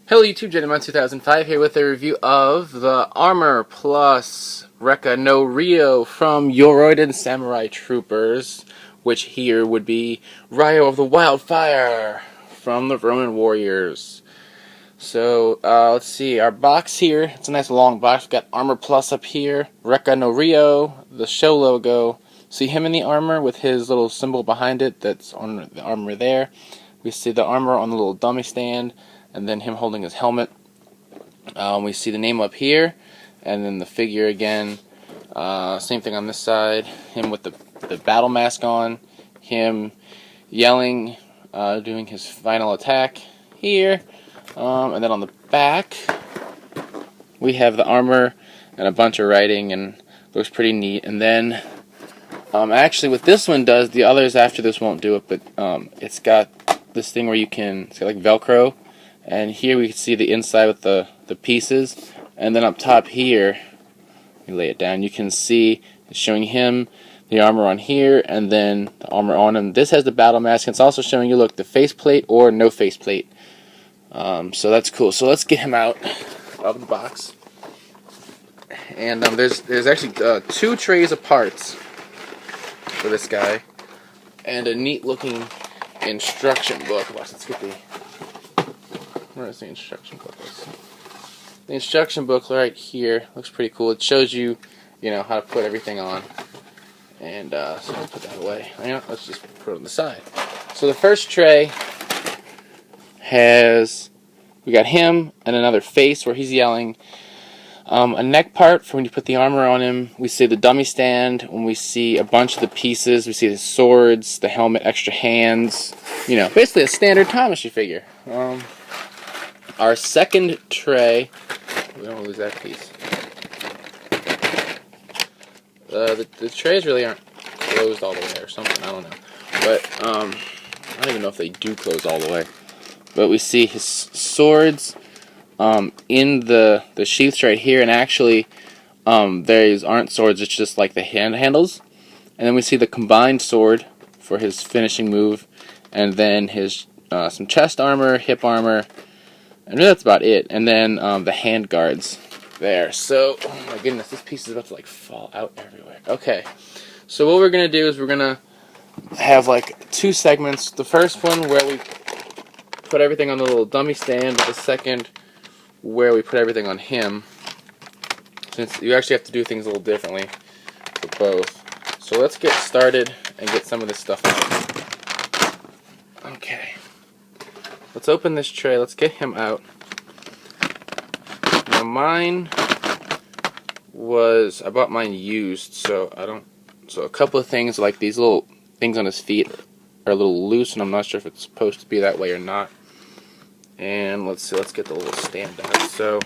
Hello YouTube, Gentleman 2005 here with a review of the Armor Plus Rekka no Ryo from Yoroiden Samurai Troopers, which here would be Ryo of the Wildfire from the Ronin Warriors. So, let's see, our box here, it's a nice long box. We've got Armor Plus up here, Rekka no Ryo, the show logo. See him in the armor with his little symbol behind it that's on the armor there. We see the armor on the little dummy stand, and then him holding his helmet. We see the name up here, and then the figure again. Same thing on this side. Him with the battle mask on. Him yelling, doing his final attack here. And then on the back, we have the armor and a bunch of writing, and looks pretty neat. And then, actually, what this one does, the others after this won't do it, but it's got this thing where you can, it's got like Velcro. And here we can see the inside with the pieces, and then up top here, let me lay it down, you can see it's showing him the armor on here, and then the armor on him. This has the battle mask, and it's also showing you, look, the faceplate or no faceplate. So that's cool. So let's get him out of the box. And there's actually 2 trays of parts for this guy, and a neat looking instruction book. Watch, let's get the... Where is the instruction book? The instruction book right here looks pretty cool. It shows you, how to put everything on. And so I'll put that away. Let's just put it on the side. So the first tray has, we got him and another face where he's yelling. A neck part for when you put the armor on him. We see the dummy stand when we see a bunch of the pieces. We see the swords, the helmet, extra hands. Basically a standard Tamashii figure. Our second tray, we don't lose that piece. The trays really aren't closed all the way or something, I don't know. But, I don't even know if they do close all the way. But we see his swords in the sheaths right here, and actually, these aren't swords, it's just like the handles. And then we see the combined sword for his finishing move, and then his some chest armor, hip armor, and really that's about it. And then the hand guards there. So, oh my goodness, this piece is about to like fall out everywhere. Okay, so what we're gonna do is we're gonna have like 2 segments. The first one where we put everything on the little dummy stand. The second where we put everything on him. Since you actually have to do things a little differently for both. So let's get started and get some of this stuff out. Okay. Let's open this tray. Let's get him out. Now mine I bought mine used, so a couple of things like these little things on his feet are a little loose, and I'm not sure if it's supposed to be that way or not. And let's see, let's get the little stand out. So,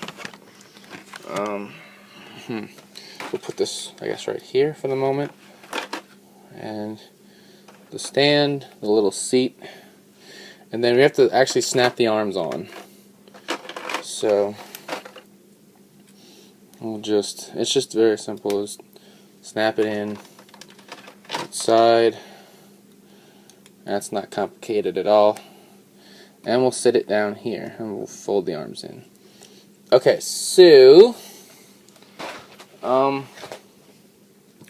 we'll put this, I guess, right here for the moment. And the stand, the little seat. And then we have to actually snap the arms on. So it's just very simple. Just snap it in side. That's not complicated at all. And we'll sit it down here and we'll fold the arms in. Okay, so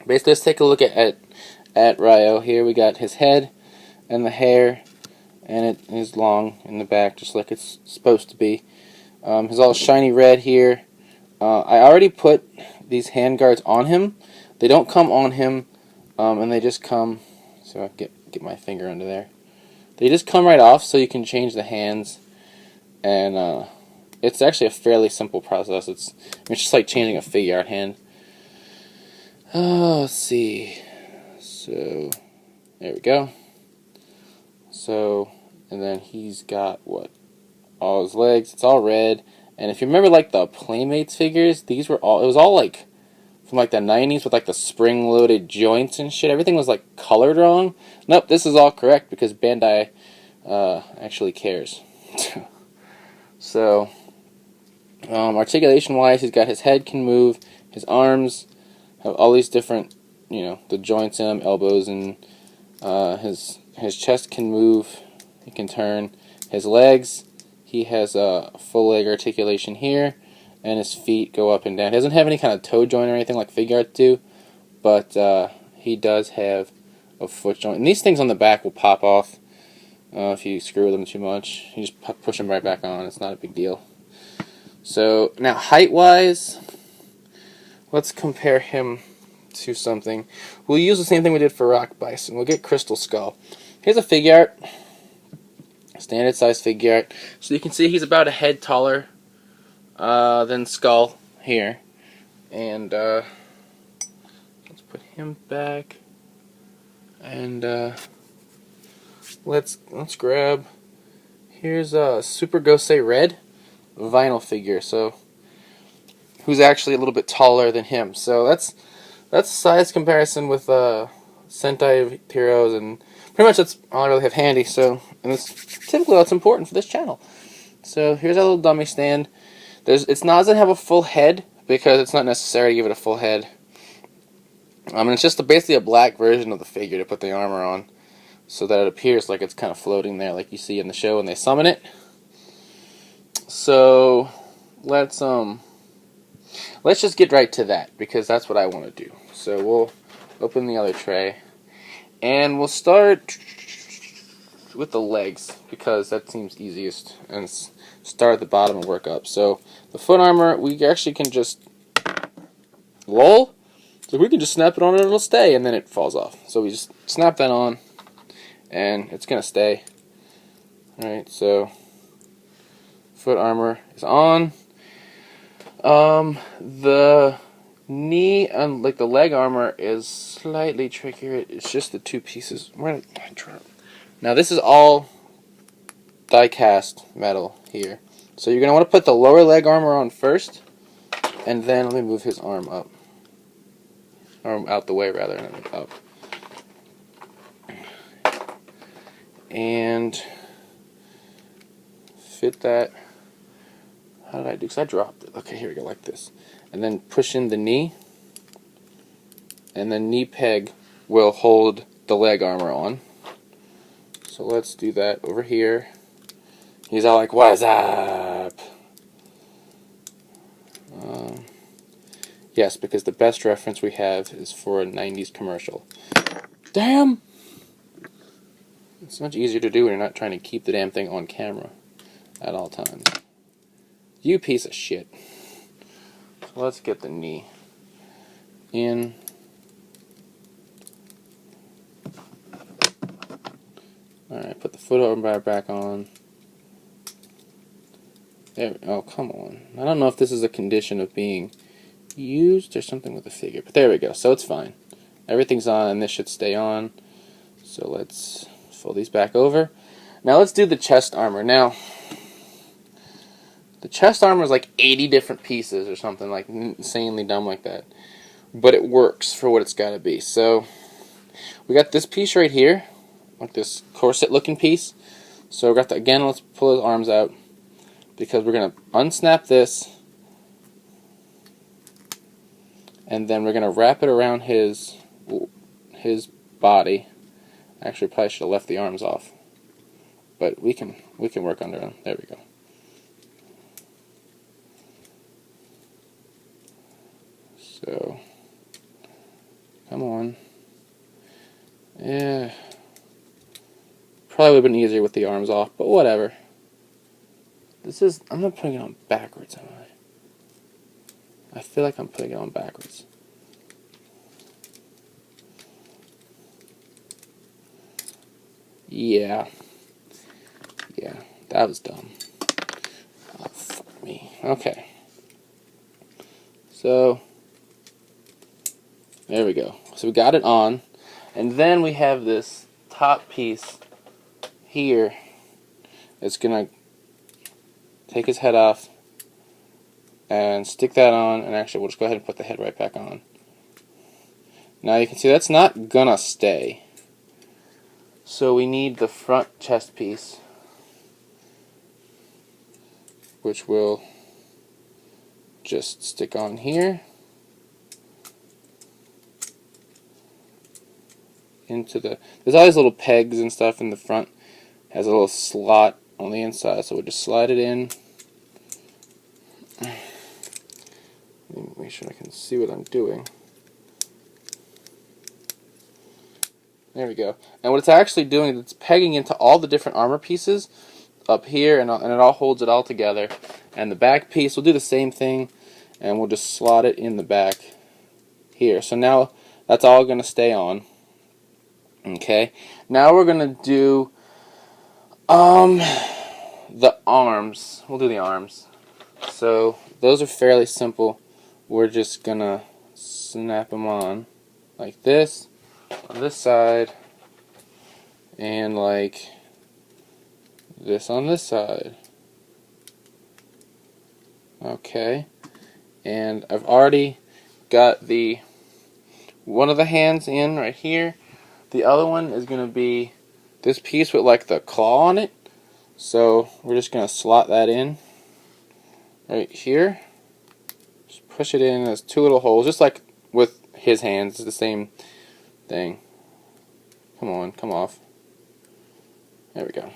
basically let's take a look at Ryo. Here we got his head and the hair, and it is long in the back, just like it's supposed to be. He's all shiny red here. I already put these hand guards on him. They don't come on him, and they just come. So I get my finger under there. They just come right off, so you can change the hands, and it's actually a fairly simple process. It's just like changing a figure out hand. Let's see. So there we go. So, and then he's got, what, all his legs, it's all red. And if you remember, like, the Playmates figures, it was all, like, from, like, the 90s with, like, the spring-loaded joints and shit. Everything was, like, colored wrong. Nope, this is all correct because Bandai actually cares. So, articulation-wise, he's got his head can move, his arms have all these different, the joints in them, elbows, and his chest can move, he can turn. His legs He has a full leg articulation here, and his feet go up and down. He doesn't have any kind of toe joint or anything like figure art do, but he does have a foot joint. And these things on the back will pop off if you screw them too much. You just push them right back on. It's not a big deal. So now height-wise, let's compare him to something. We'll use the same thing we did for Rock Bison. We'll get Crystal Skull. Here's a figure art. Standard size figure art. So you can see he's about a head taller than Skull here. And let's put him back. And let's grab. Here's a Super Gosei Red vinyl figure. So who's actually a little bit taller than him. So that's size comparison with Sentai heroes, and pretty much that's all I really have handy. So, and it's typically what's important for this channel. So here's our little dummy stand. It doesn't have a full head because it's not necessary to give it a full head. It's just basically a black version of the figure to put the armor on, so that it appears like it's kind of floating there, like you see in the show when they summon it. So let's just get right to that, because that's what I want to do. So we'll open the other tray, and we'll start with the legs, because that seems easiest, and start at the bottom and work up. So the foot armor, we actually can just so we can just snap it on and it'll stay, and then it falls off. So we just snap that on, and it's gonna stay. Alright, so foot armor is on. The knee and like the leg armor is slightly trickier. It's just the two pieces. Where did I drop? Now this is all die cast metal here. So you're gonna want to put the lower leg armor on first, and then let me move his arm up, or out the way rather, not up, and fit that. How did I do? Because I dropped it. Okay, here we go, like this. And then push in the knee. And the knee peg will hold the leg armor on. So let's do that over here. He's all like, "What's up?" Yes, because the best reference we have is for a 90s commercial. Damn! It's much easier to do when you're not trying to keep the damn thing on camera at all times. You piece of shit. So let's get the knee in. Alright, put the foot armor back on. There. Oh, come on. I don't know if this is a condition of being used or something with the figure, but there we go. So it's fine. Everything's on, and this should stay on. So let's fold these back over. Now let's do the chest armor. Now, the chest armor is like 80 different pieces or something, like insanely dumb like that. But it works for what it's got to be. So we got this piece right here, like this corset looking piece. So we got the, again, let's pull his arms out, because we're going to unsnap this, and then we're going to wrap it around his body. Actually, probably should have left the arms off, but we can work under them. There we go. So, come on. Yeah. Probably would have been easier with the arms off, but whatever. I'm not putting it on backwards, am I? I feel like I'm putting it on backwards. Yeah. Yeah, that was dumb. Oh, fuck me. Okay. So, there we go. So we got it on, and then we have this top piece here. It's gonna take his head off and stick that on, and actually we'll just go ahead and put the head right back on. Now you can see that's not gonna stay. So we need the front chest piece, which will just stick on here into the, there's all these little pegs and stuff in the front. Has a little slot on the inside. So we'll just slide it in. Make sure I can see what I'm doing. There we go. And what it's actually doing is it's pegging into all the different armor pieces up here, and it all holds it all together. And the back piece, we'll do the same thing, and we'll just slot it in the back here. So now that's all going to stay on. Okay. Now we're going to do the arms. We'll do the arms. So those are fairly simple. We're just going to snap them on like this on this side, and like this on this side. Okay, and I've already got one of the hands in right here. The other one is going to be this piece with like the claw on it. So we're just going to slot that in right here. Just push it in. There's two little holes, just like with his hands. It's the same thing. Come on, come off. There we go.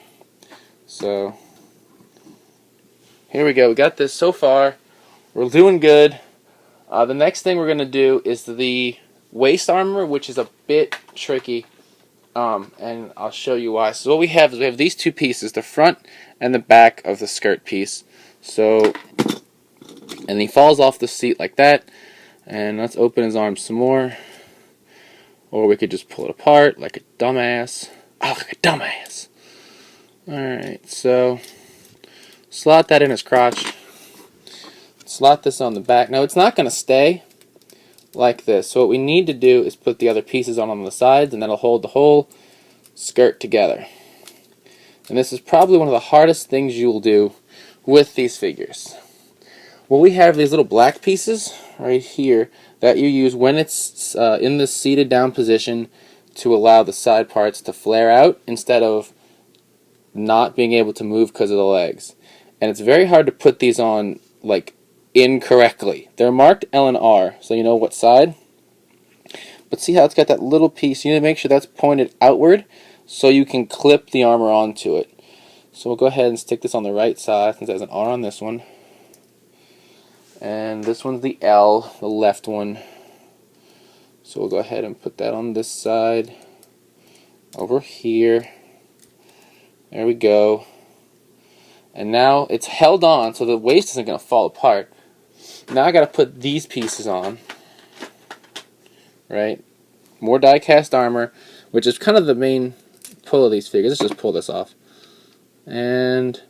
So here we go. We got this so far. We're doing good. The next thing we're going to do is the waist armor, which is a bit tricky. And I'll show you why. So what we have is we have these two pieces, the front and the back of the skirt piece. So, and he falls off the seat like that. And let's open his arms some more. Or we could just pull it apart like a dumbass. Oh, like a dumbass. Alright, so slot that in his crotch. Slot this on the back. Now it's not going to stay like this. So what we need to do is put the other pieces on the sides, and that'll hold the whole skirt together. And this is probably one of the hardest things you'll do with these figures. Well, we have these little black pieces right here that you use when it's in the seated down position to allow the side parts to flare out instead of not being able to move because of the legs. And it's very hard to put these on like incorrectly. They're marked L and R, so you know what side. But see how it's got that little piece? You need to make sure that's pointed outward so you can clip the armor onto it. So we'll go ahead and stick this on the right side since there's an R on this one. And this one's the L, the left one. So we'll go ahead and put that on this side. Over here. There we go. And now it's held on so the waist isn't going to fall apart. Now I got to put these pieces on. Right? More die-cast armor, which is kind of the main pull of these figures. Let's just pull this off. And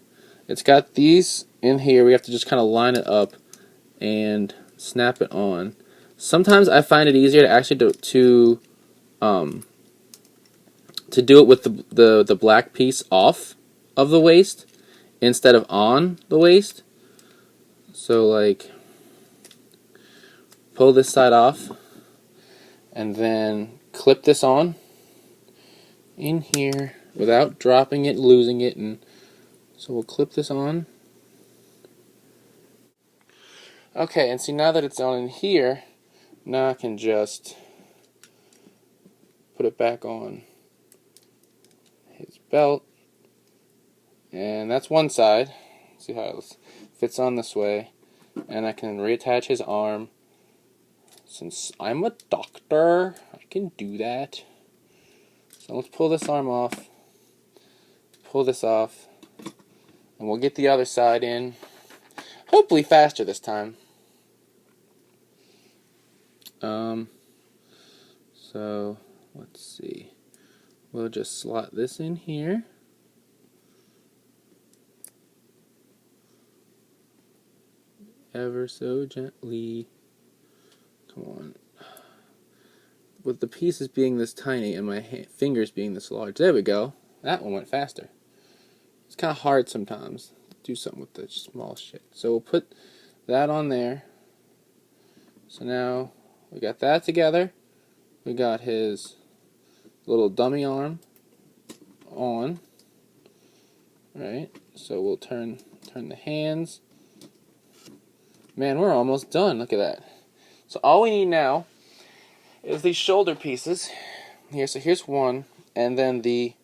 it's got these in here. We have to just kind of line it up and snap it on. Sometimes I find it easier to actually do it with the black piece off of the waist instead of on the waist. So like pull this side off and then clip this on in here without dropping it, losing it, and so we'll clip this on. Okay, and see now that it's on in here, now I can just put it back on his belt, and that's one side. See how it fits on this way, and I can reattach his arm. Since I'm a doctor, I can do that. So let's pull this arm off, pull this off, and we'll get the other side in. Hopefully faster this time. So let's see. We'll just slot this in here. Ever so gently. Come on. With the pieces being this tiny and my fingers being this large. There we go. That one went faster. It's kind of hard sometimes to do something with the small shit. So we'll put that on there. So now we got that together. We got his little dummy arm on. Right? So we'll turn the hands. Man, we're almost done. Look at that. So all we need now is these shoulder pieces. Here, so here's one, and then the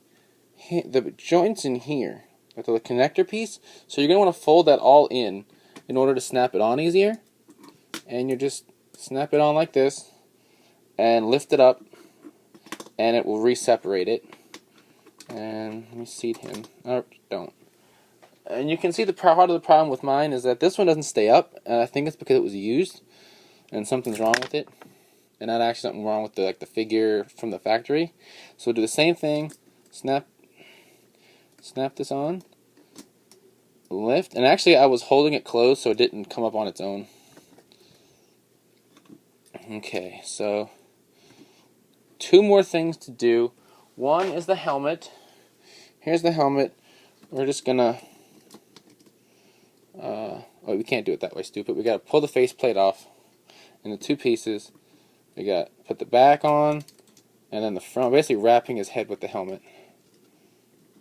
joints in here. with the connector piece. So you're going to want to fold that all in order to snap it on easier. And you just snap it on like this and lift it up, and it will re-separate it. And let me seat him. Oh, don't. And you can see the part of the problem with mine is that this one doesn't stay up, and I think it's because it was used and something's wrong with it. And not actually something wrong with the figure from the factory. So do the same thing. Snap this on. Lift. And actually I was holding it closed so it didn't come up on its own. Okay, so 2 more things to do. One is the helmet. Here's the helmet. We're just gonna oh, we can't do it that way, stupid. We gotta pull the faceplate off into 2 pieces. We got put the back on, and then the front, basically wrapping his head with the helmet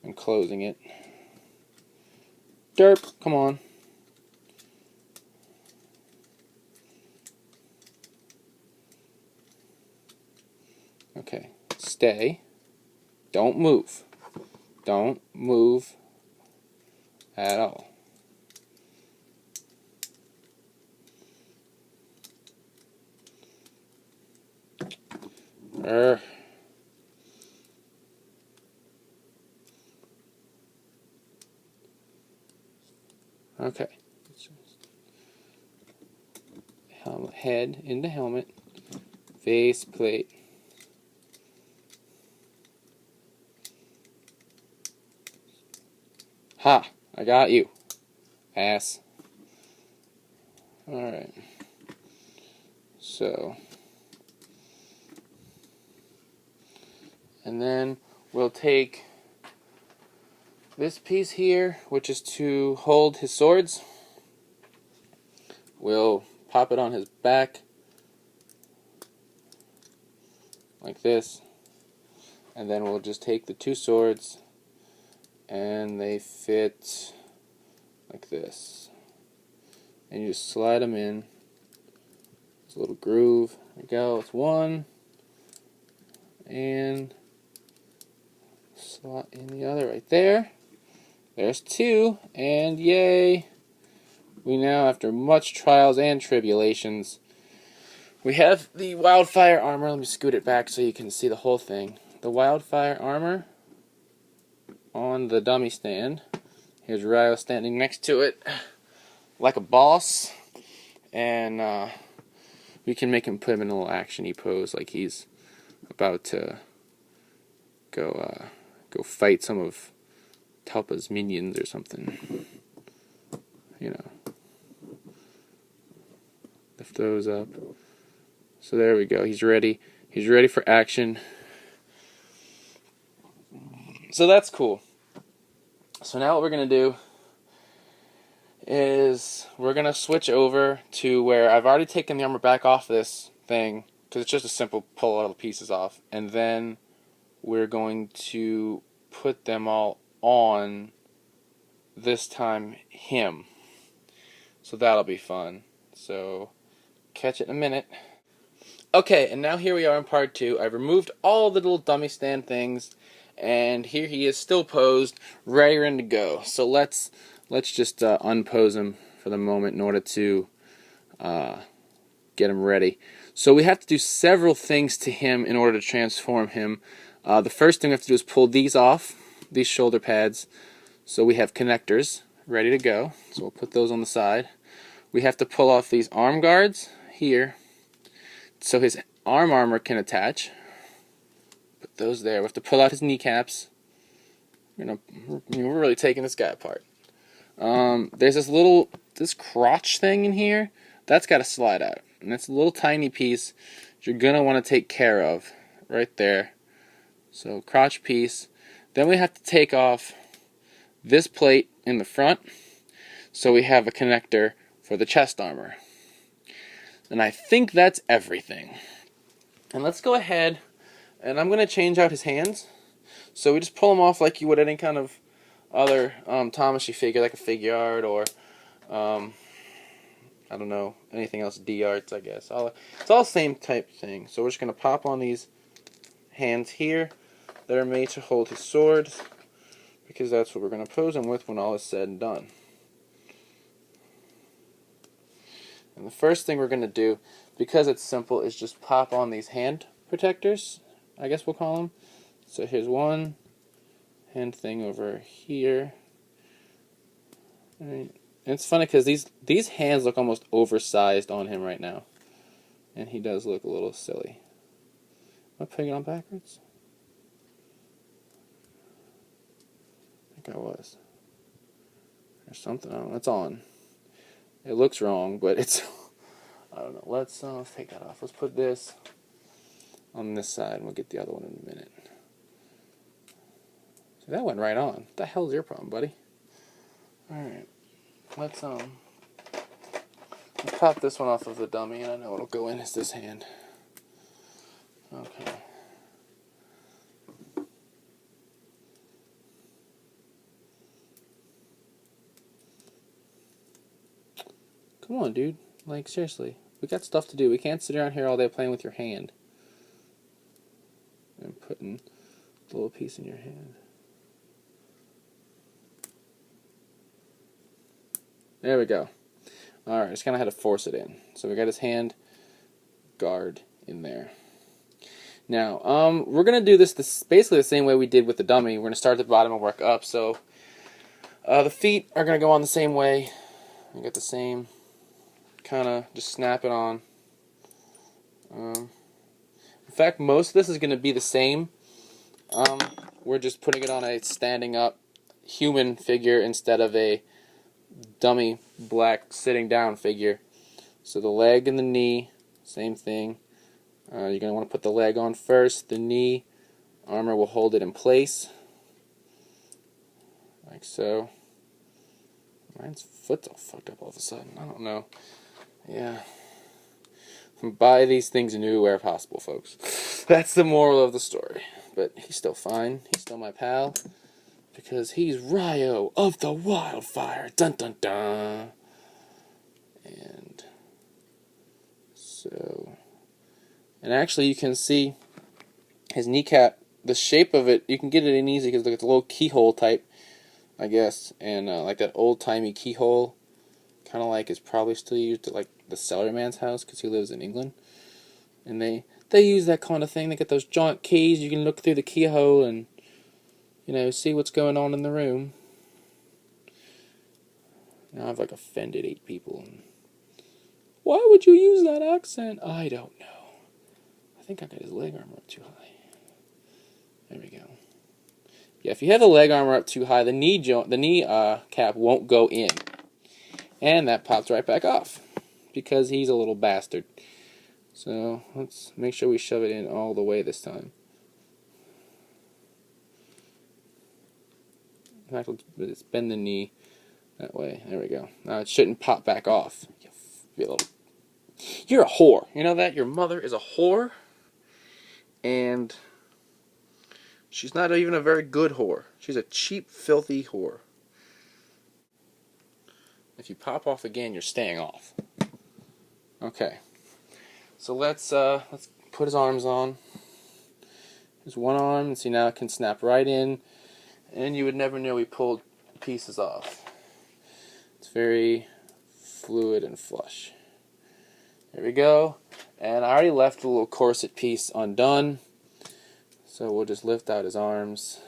and closing it. Derp, come on. Okay, stay. Don't move. Don't move at all. Okay. Helmet, head into helmet, face plate. Ha! I got you, ass. Alright. So. And then we'll take this piece here, which is to hold his swords. We'll pop it on his back like this, and then we'll just take the 2 swords and they fit like this, and you just slide them in. There's a little groove. There we go. It's 1, and slot in the other right there. There's 2, and yay! We now, after much trials and tribulations, we have the Wildfire armor. Let me scoot it back so you can see the whole thing. The Wildfire armor on the dummy stand. Here's Ryo standing next to it like a boss, and we can make him put him in a little action-y pose like he's about to go fight some of Talpa's minions or something. You know. Lift those up. So there we go. He's ready. He's ready for action. So that's cool. So now what we're going to do is we're going to switch over to where I've already taken the armor back off this thing, because it's just a simple pull all the pieces off, and then we're going to put them all on, this time him. So that'll be fun. So catch it in a minute. Okay, and now here we are in part 2. I've removed all the little dummy stand things, and here he is still posed, ready to go. So let's just unpose him for the moment in order to get him ready. So we have to do several things to him in order to transform him. The first thing we have to do is pull these off, these shoulder pads, so we have connectors ready to go. So we'll put those on the side. We have to pull off these arm guards here, so his armor can attach. Put those there. We have to pull out his kneecaps. We're really taking this guy apart. There's this crotch thing in here. That's got to slide out. And it's a little tiny piece that you're going to want to take care of right there. So crotch piece. Then we have to take off this plate in the front, so we have a connector for the chest armor. And I think that's everything. And let's go ahead, and I'm going to change out his hands. So we just pull them off like you would any kind of other Tamashii figure, like a figure art, or I don't know, anything else, D-arts, I guess. It's all the same type thing. So we're just going to pop on these hands here that are made to hold his sword. We because that's what we're going to pose him with when all is said and done. And the first thing we're going to do, because it's simple, is just pop on these hand protectors, I guess we'll call them. So here's one hand thing over here. And it's funny because these hands look almost oversized on him right now. And he does look a little silly. Am I putting it on backwards? I think I was. There's something, I don't know, it's on. It looks wrong, but it's, I don't know. Let's take that off. Let's put this on this side, and we'll get the other one in a minute. So that went right on. What the hell is your problem, buddy? Alright. Let's pop this one off of the dummy, and I know it'll go in as this hand. Okay. Come on, dude. Like, seriously. We got stuff to do. We can't sit around here all day playing with your hand. And putting a little piece in your hand. There we go. Alright, just kind of had to force it in. So we got his hand guard in there. Now, we're going to do this basically the same way we did with the dummy. We're going to start at the bottom and work up. So, the feet are going to go on the same way. We got the same kind of just snap it on. In fact, most of this is going to be the same. We're just putting it on a standing up human figure instead of a dummy black sitting down figure. So the leg and the knee, same thing. You're going to want to put the leg on first, the knee. Armor will hold it in place. Like so. Mine's foot's all fucked up all of a sudden. I don't know. Yeah. Buy these things new where possible, folks. That's the moral of the story. But he's still fine. He's still my pal. Because he's Ryo of the Wildfire. Dun dun dun. And so. And actually, you can see his kneecap. The shape of it, you can get it in easy because it's a little keyhole type, I guess. And like that old timey keyhole. Kind of like is probably still used at like the Cellarman's house because he lives in England. And they use that kind of thing. They get those giant keys. You can look through the keyhole and, you know, see what's going on in the room. Now I've like offended 8 people. Why would you use that accent? I don't know. I think I got his leg armor up too high. There we go. Yeah, if you have the leg armor up too high, the knee cap won't go in. And that pops right back off. Because he's a little bastard. So, let's make sure we shove it in all the way this time. In fact, let's bend the knee that way. There we go. Now it shouldn't pop back off. You're a whore. You know that? Your mother is a whore. And she's not even a very good whore. She's a cheap, filthy whore. If you pop off again, you're staying off. Okay. So let's put his arms on. There's one arm, and see now it can snap right in, and you would never know we pulled pieces off. It's very fluid and flush. There we go. And I already left the little corset piece undone, so we'll just lift out his arms,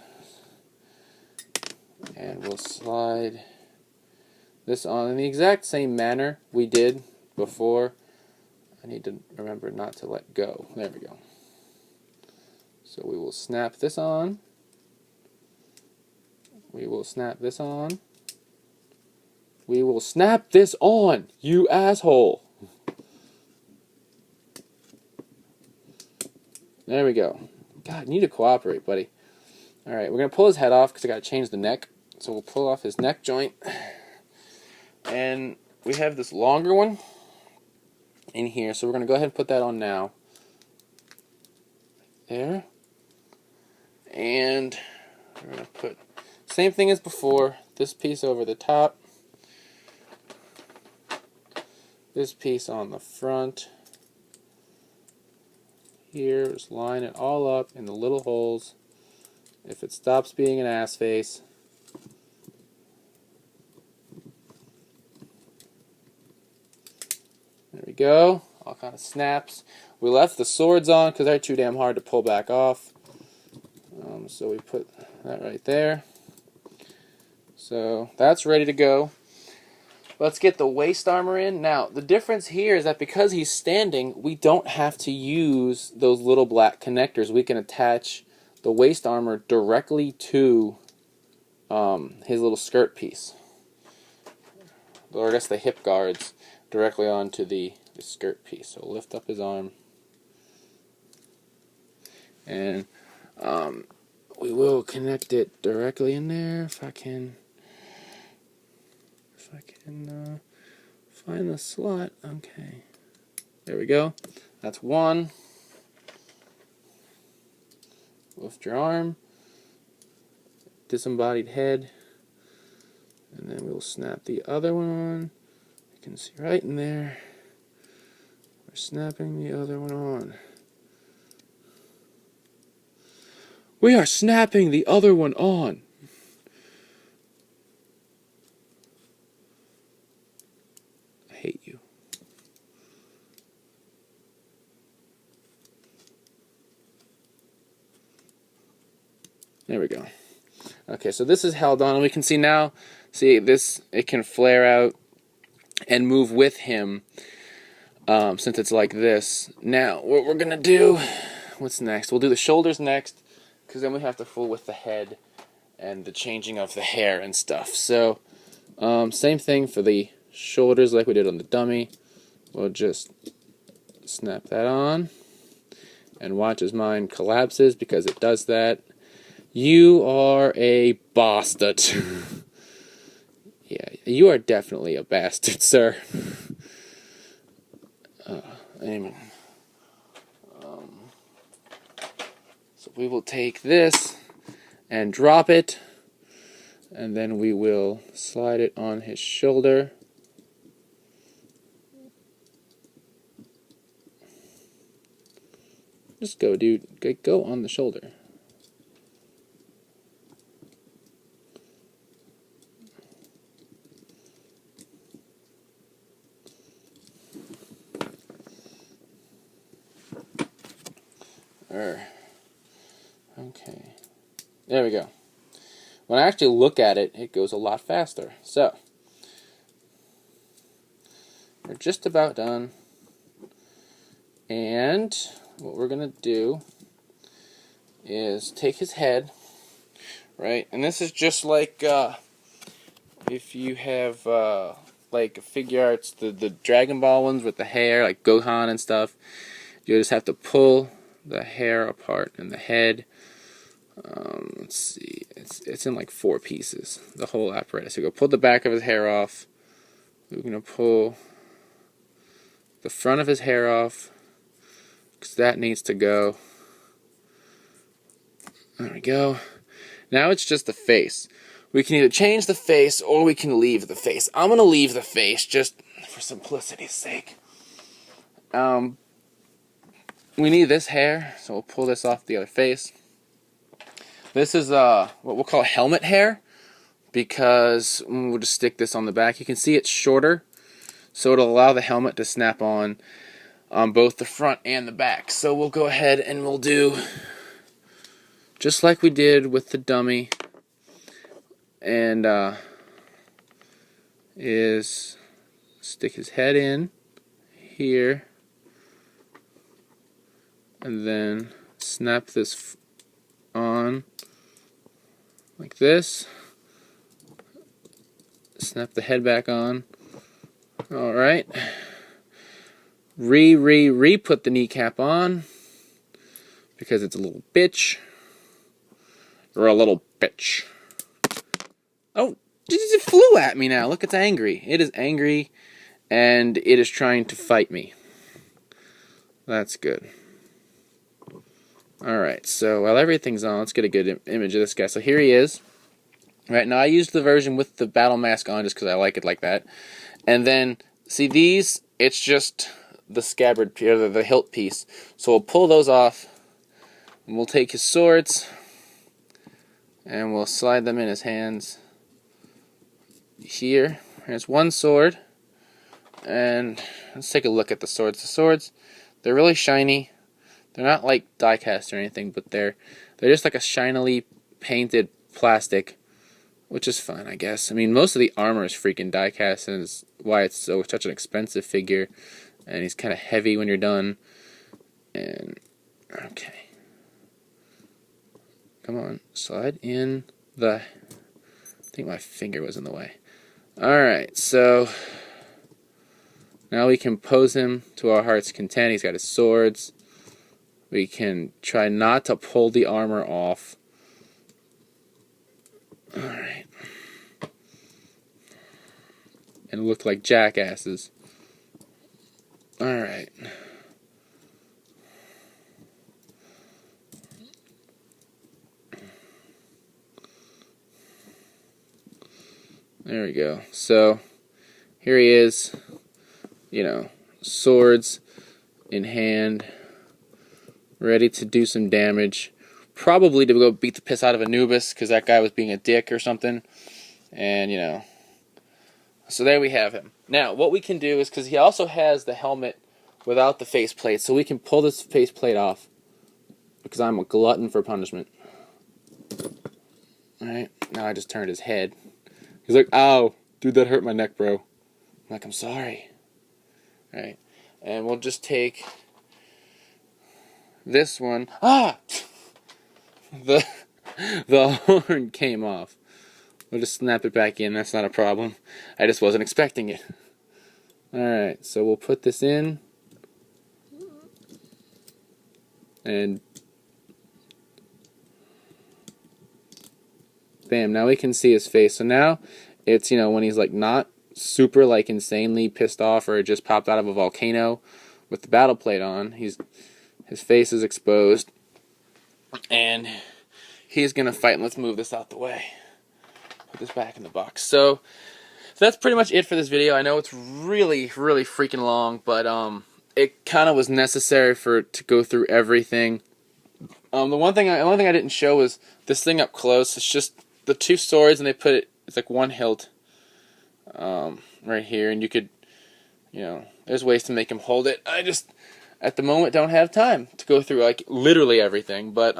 and we'll slide this on in the exact same manner we did before. I need to remember not to let go. There we go. So we will snap this on. We will snap this on. We will snap this on, you asshole. There we go. God, you need to cooperate, buddy. Alright, we're going to pull his head off because I got to change the neck. So we'll pull off his neck joint. And we have this longer one in here, so we're going to go ahead and put that on now. There. And we're going to put same thing as before, this piece over the top, this piece on the front. Here, just line it all up in the little holes. If it stops being an ass face, There we go. All kind of snaps. We left the swords on because they're too damn hard to pull back off. So we put that right there. So that's ready to go. Let's get the waist armor in. Now, the difference here is that because he's standing, we don't have to use those little black connectors. We can attach the waist armor directly to his little skirt piece. Or I guess the hip guards directly onto the skirt piece. So lift up his arm. And we will connect it directly in there if I can find the slot. Okay, there we go. That's one. Lift your arm, disembodied head, and then we'll snap the other one on. You can see right in there. We're snapping the other one on. We are snapping the other one on. I hate you. There we go. Okay, so this is held on, and we can see now, see this, it can flare out and move with him since it's like this. Now, what we're going to do, what's next? We'll do the shoulders next, because then we have to fool with the head and the changing of the hair and stuff. So, same thing for the shoulders like we did on the dummy. We'll just snap that on and watch as mine collapses because it does that. You are a bastard. Yeah, you are definitely a bastard, sir. Anyway. So we will take this and drop it, and then we will slide it on his shoulder. Just go, dude. Go on the shoulder. Okay, there we go. When I actually look at it, it goes a lot faster. So, we're just about done. And what we're going to do is take his head, right? And this is just like if you have like figure arts, the Dragon Ball ones with the hair, like Gohan and stuff. You just have to pull the hair apart and the head. Let's see, it's in like 4 pieces, the whole apparatus. So go pull the back of his hair off. We're going to pull the front of his hair off, because that needs to go. There we go. Now it's just the face. We can either change the face or we can leave the face. I'm going to leave the face just for simplicity's sake. We need this hair, so we'll pull this off the other face. This is what we'll call helmet hair, because we'll just stick this on the back. You can see it's shorter, so it'll allow the helmet to snap on both the front and the back. So we'll go ahead and we'll do just like we did with the dummy, and is stick his head in here, and then snap this on like this. Snap the head back on. Alright. Put the kneecap on, because it's a little bitch. You're a little bitch. Oh, it flew at me now. Look, it's angry. It is angry, and it is trying to fight me. That's good. Alright, so while everything's on, let's get a good image of this guy. So here he is. Right, now I used the version with the battle mask on just because I like it like that. And then, see these? It's just the scabbard, or the hilt piece. So we'll pull those off, and we'll take his swords, and we'll slide them in his hands. Here, here's one sword, And let's take a look at the swords. The swords, they're really shiny. They're not like die cast or anything, but they're just like a shinily painted plastic, which is fine, I guess. I mean, most of the armor is freaking die cast, and is why it's such an expensive figure. And he's kind of heavy when you're done. And okay, come on, slide in the. I think my finger was in the way. All right, so now we can pose him to our heart's content. He's got his swords. We can try not to pull the armor off. Alright. And look like jackasses. Alright. There we go. So, here he is. You know, swords in hand, ready to do some damage. Probably to go beat the piss out of Anubis, because that guy was being a dick or something. And, you know, so there we have him. Now, what we can do is, because he also has the helmet without the faceplate, so we can pull this faceplate off, because I'm a glutton for punishment. Alright, now I just turned his head. He's like, ow, dude, that hurt my neck, bro. I'm like, I'm sorry. Alright, and we'll just take this one. Ah! The horn came off. We'll just snap it back in, that's not a problem. I just wasn't expecting it. Alright, so we'll put this in. And bam, now we can see his face. So now it's, you know, when he's like not super like insanely pissed off or just popped out of a volcano with the battle plate on, his face is exposed and he's gonna fight. And let's move this out the way. Put this back in the box. So that's pretty much it for this video. I know it's really freaking long, but it kind of was necessary to go through everything. The only thing I didn't show was this thing up close. It's just the two swords, and they put it. It's like one hilt right here, and you could, you know, there's ways to make him hold it. I just at the moment don't have time to go through like literally everything. But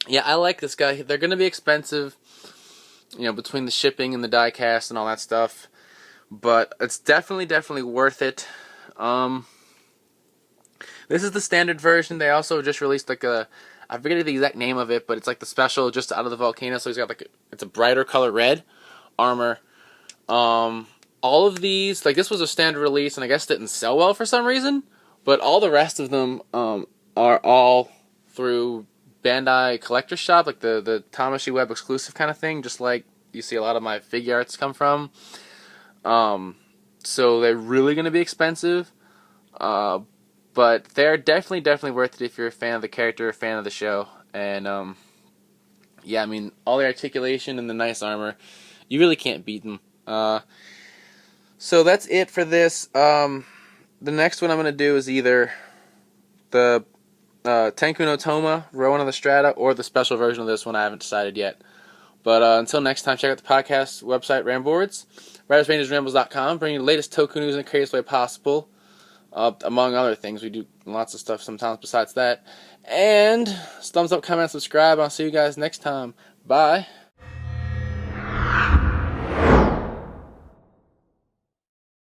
yeah, I like this guy. They're gonna be expensive, you know, between the shipping and the die cast and all that stuff. But it's definitely worth it. This is the standard version. They also just released like a, I forget the exact name of it, but it's like the special just out of the volcano. So he's got like it's a brighter color red armor. All of these, like this was a standard release, and I guess didn't sell well for some reason. But all the rest of them are all through Bandai Collector Shop, like the Tamashii Web exclusive kind of thing, just like you see a lot of my figure arts come from. So they're really going to be expensive, but they're definitely worth it if you're a fan of the character, a fan of the show. And yeah, I mean, all the articulation and the nice armor, you really can't beat them. So that's it for this. The next one I'm going to do is either the Tenku no Toma, Ronin of the Strata, or the special version of this one. I haven't decided yet. But until next time, check out the podcast website, Ramboards, RidersRangersRambles.com, bringing you the latest Toku news in the craziest way possible, among other things. We do lots of stuff sometimes besides that. And thumbs up, comment, subscribe. I'll see you guys next time. Bye.